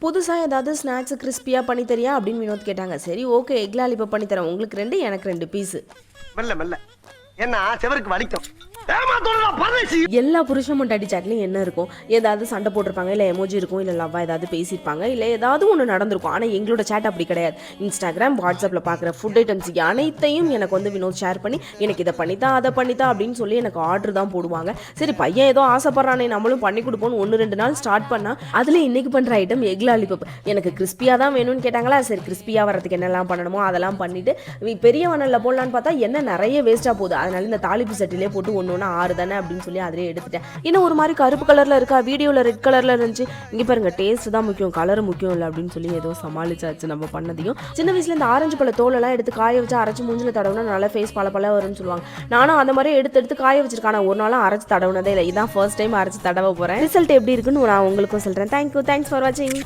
புதுசா ஏதாவது ஸ்நாக்ஸ் கிறிஸ்பியா பண்ணி தரியா அப்படின்னு வினோத் கேட்டாங்க. சரி ஓகே, எக் லாலிபப் பண்ணி தரேன். உங்களுக்கு 2 எனக்கு 2 பீஸ். மெல்ல மெல்ல ஏன்னா செவருக்கு வலிக்கும். எல்லா புருஷன் பொண்டாட்டி சாட்லயும் என்ன இருக்கும்? ஏதாவது சண்டை போட்டிருப்பாங்க, இல்ல எமோஜி இருக்கும், இல்ல லவ்வா ஏதாவது பேசியிருப்பாங்க, இல்ல ஏதாவது ஒன்று நடந்திருக்கும். ஆனா எங்களோட சேட் அப்படி கிடையாது. இன்ஸ்டாகிராம், வாட்ஸ்அப்ல பாக்குற ஃபுட் ஐட்டம்ஸ் அனைத்தையும் எனக்கு வந்து வினோத் ஷேர் பண்ணி எனக்கு இதை பண்ணித்தா அதை பண்ணித்தா அப்படின்னு சொல்லி எனக்கு ஆர்டர் தான் போடுவாங்க. சரி பையன் ஏதோ ஆசைப்படுறானே நம்மளும் பண்ணி கொடுப்போம்னு 1-2 நாள் ஸ்டார்ட் பண்ணா அதுல இன்னைக்கு பண்ற ஐட்டம் எக் லாலிபப். எனக்கு கிறிஸ்பியா தான் வேணும்னு கேட்டாங்களா, சரி கிறிஸ்பியா வரதுக்கு என்னெல்லாம் பண்ணணுமோ அதெல்லாம் பண்ணிட்டு பெரிய வனல்ல போடலான்னு பார்த்தா என்ன நிறைய வேஸ்டா போகுது. அதனால இந்த தாளிப்பு சட்டிலே போட்டு ஒன்று 6 தானே அப்படின்னு சொல்லி அதிலே எடுத்துட்டேன். இன்னும் ஒரு மாதிரி கருப்பு கலர்ல இருக்கா, வீடியோல ரெட் கலர்ல இருந்துச்சு. இங்க பாருங்க, டேஸ்ட் தான் முக்கியம், கலர் முக்கியம் இல்லை அப்படின்னு சொல்லி ஏதோ சமாளிச்சாச்சு நம்ம பண்ணதையும். சின்ன வயசுல இந்த ஆரஞ்சு பழ தோலெல்லாம் எடுத்து காய வச்சு அரைச்சு மூஞ்சில தடவுனா நல்லா ஃபேஸ் பல வரும்னு சொல்லுவாங்க. நானும் அந்த மாதிரி எடுத்து காய வச்சிருக்கான ஒரு நாளும் அரைச்சு தடவுனதே இல்லை. இதான் ஃபர்ஸ்ட் டைம் அரைச்சு தடவ போறேன். ரிசல்ட் எப்படி இருக்குன்னு நான் உங்களுக்கும் சொல்றேன். தேங்க்யூ, தேங்க்ஸ் ஃபார் வாட்சிங்.